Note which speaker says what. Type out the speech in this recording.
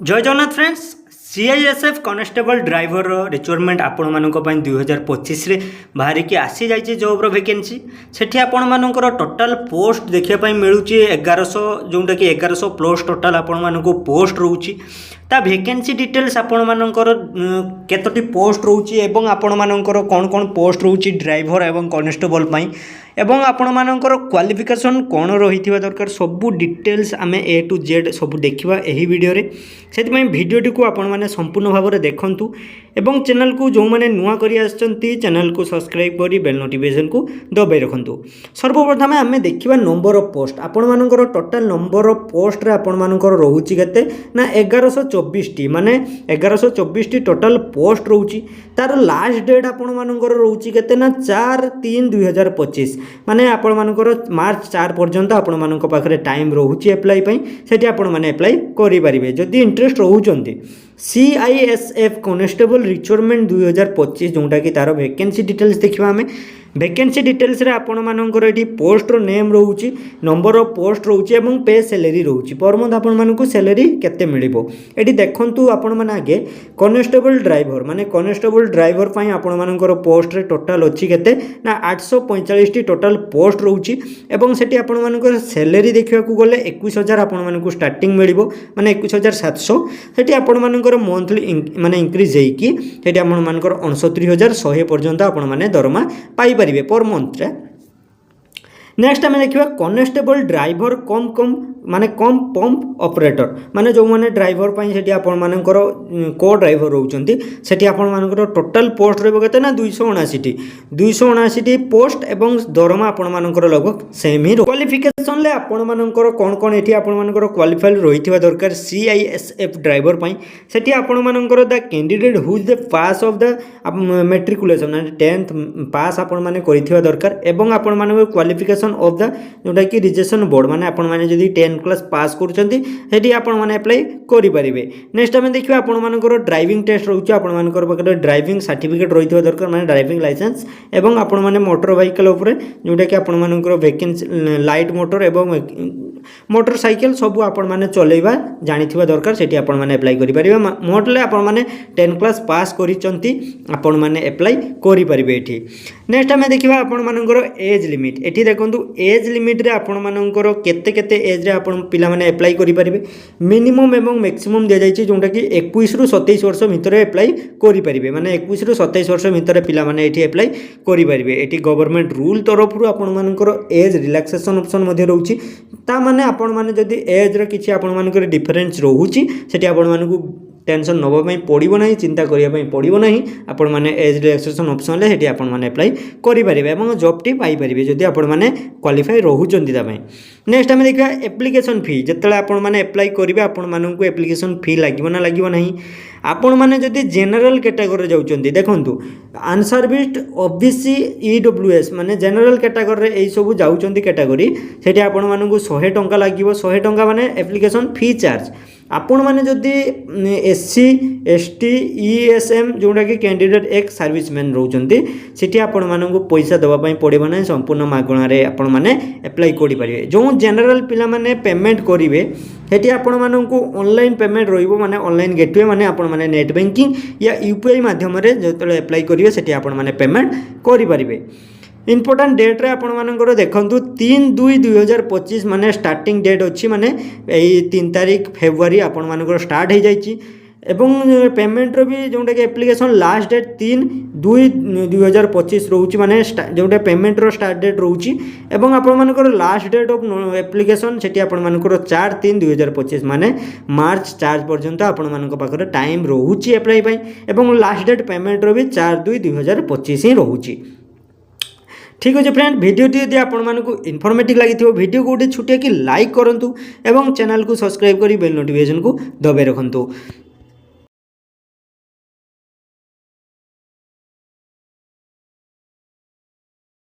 Speaker 1: जय Jagannath friends CISF constable driver requirement आपण मानक 2025 रे बाहर की आसी जाइए जॉब्र वैकेंसी सेठी आपण मानकर टोटाल पोस्ट देखा मिलूँ 1100 जोटा कि 1100 प्लस टोटाल आपण मानक पोस्ट रोची ता वैकेंसी डिटेल्स आपण मानकर केतोटी पोस्ट रोची एवं आपण मानकर कौन कौन पोस्ट रोची ड्राइवर एवं कनेस्टेबल पाई एवं आपण मानकर क्वालिफिकेशन कौन रही दरकार सबू डिटेल्स आम ए टू जेड सब देखा यही वीडियो रे से भिडटी को आपण मैंने संपूर्ण भाव में देखूँ एवं चैनल को जो मैंने नुआ करी आसचंती चैनल को सब्सक्राइब करी बेल नोटिफिकेशन को दबाई रखु। सर्वप्रथम आम देखा नंबर ऑफ पोस्ट आपण मानकर टोटाल नंबर ऑफ पोस्ट रे आपण मानकर रोची केते ना 1124 टी माने 1124 टी टोटाल पोस्ट रोची तार लास्ट डेट आपण मानकर रोची केते ना 4/3/2025 माने आपण मानकर मार्च 4 पर्यंत आपण मानक पाखरे टाइम रोची अप्लाई पई सेठी आपण माने अप्लाई करि परिबे जदि इंटरेस्ट रोचंती सीआईएसएफ कनेस्टेबल रिक्वायरमेंट 2025 जोटा कि तार वैकेंसी डिटेल्स देखा आम वैकेंसी डिटेल्स रे आपण मानकर एटी पोस्ट रो नेम रोची नंबर ऑफ पोस्ट रोची एवं पे सैलरी रोची पर मंथ आपण मानकु सैलरी केते मिलिबो एटी देखंतु आपण माने आगे कनेस्टेबल ड्राइवर माने कनेस्टेबल ड्राइवर पई आपण मानकर पोस्ट रे टोटल अछि केते ना 845 टी टोटल पोस्ट रोची एवं सेटी आपण मानकर सैलरी देखिया को गले 21000 आपण मानकु स्टार्टिंग मिलिबो माने 21700 सेटी आपण मानकर मंथली माने इंक्रीज हेई कि सेटी आपण मानकर 69100 पर्यंत आपण माने दरमा पाई पर मंथ रे। नेक्स्ट आम देखा कनेस्टेबल ड्राइवर कम कम माने कम पंप ऑपरेटर माने जो माने ड्राइवर से आपण मानकर को ड्राइवर रोचंती सेठी आपण मानकर टोटल पोस्ट रहबो केते ना 279 टी पोस्ट एवं दरमा आपण मानकर लगभग सेम ही क्वालिफिकेशन ले आपण मानकर कोन कोन एठी आपण मानकर क्वालिफाइड रहिथिबा दरकार सीआईएसएफ ड्राइवर पई सेठी आपण मानकर the candidate who is the pass of the matriculation माने 10th पास आपण माने करिथिबा दरकार एवं आपण मानकर क्वालिफिकेशन ऑफ द जोटा कि रिजर्वेशन बोर्ड माने आपण माने जदी 10 क्लास पास करछंती सेठी आपण माने अप्लाई करि परिबे। नेक्स्ट हम देखिबा आपण मानकर ड्राइविंग टेस्ट रहउछ आपण मानकर बकरे ड्राइविंग सर्टिफिकेट रहिथिबा दरकार माने ड्राइविंग लाइसेंस एवं आपण माने मोटर व्हीकल ऊपर जोटा कि आपण मानकर वैकेंसी लाइट मोटर एवं मोटरसाइकेल सब आपण माने चलेबा जानिथिबा दरकार सेठी आपण माने अप्लाई करि परिबे मोटले आपण माने 10 क्लास पास करिसंती आपण माने अप्लाई करि परिबे एठी। नेक्स्ट हम देखिबा आपण मानकर एज लिमिट एठी देखंतु एज लिमिट रे आपण मानकर केते केते एज रे आपण पिला माने अप्लाई करि परिबे मिनिमम एवं मैक्सिमम दे जायछि जोंटा कि 21 रु 27 वर्ष भितर अप्लाई करि परिबे माने 21 रु 27 वर्ष भितर पिला माने एठी अप्लाई करि परिबे एठी गवर्नमेंट रूल तरफ रु आपण मानकर एज रिलैक्सेशन ऑप्शन मध्ये रहउछि ता माने आपण माने जदी एज रे किछि आपण मानकर डिफरेंस रहउछि सेठी आपण मानकु टेंशन नबा पई पड़िबो नाही चिंता करिया पई पड़िबो नाही आपण माने एज रिलैक्सेशन ऑप्शन ले हेटी आपण माने अप्लाई करि परिबे एवं जॉब टी पाई परिबे जदी आपण माने क्वालिफाई रहउचंती ता पई। नेक्स्ट हम देखा एप्लिकेशन फी जतले आपण माने अप्लाई करिवे आपण मानकु एप्लिकेशन फी लागिबो ना लागिबो नाही आपण माने जदी जनरल कैटेगरी जाउचंती देखंतु अनसर्विस्ड ओबीसी ईडब्ल्यूएस माने जनरल कैटेगरी रे एई सब जाउचंती कैटेगरी सेठी आपण मानकु 100 टंका लागिबो 100 टंका माने एप्लिकेशन फी चार्ज आपण माने जदी एससी एसटी ईएसएम जोटा कि कैंडिडेट एक सर्विसमैन रोचंती सेठी आपण मानकु पैसा दबा पई पड़िबो नै संपूर्ण मागणा रे आपण माने अप्लाई करि परिबे जो जनरल पिला माने पेमेंट करिवे सेठी आपण मानकु ऑनलाइन पेमेंट रहिबो माने ऑनलाइन गेटवे माने आपण माने नेट बैंकिंग या यूपीआई माध्यम रे जतले अप्लाई करिवे सेठी आपण माने पेमेंट करि परिबे। इंपोर्टेंट डेट रे आपण मानकर देखंतु 3/2/2025 माने स्टार्टिंग डेट अछि माने एई 3 तारिख फेब्रुआरी आपण मानकर स्टार्ट हो जाइछि एवं पेमेंट रो भी जोटा कि एप्लिकेशन लास्ट डेट 3/2/2025 रहउछि माने जोटा पेमेंट रो स्टार्ट डेट रहउछि एवं आपण मानकर लास्ट डेट ऑफ एप्लिकेशन सेठी आपण मानकर 4/3/2025 माने मार्च 4 पर्यंत आपण मानकर पाखरे टाइम रहउछि अप्लाई पई एवं लास्ट डेट पेमेंट रो भी 4/2/2025 ही रहउछि। ठीक अच्छे फ्रेंड वीडियोटी यदि आपको इनफॉर्मेटिव लगी वीडियो को गोटे छुटिया कि लाइक करूँ एवं चैनल को सब्सक्राइब कर बेल नोटिफिकेशन को दबाई रखुँ।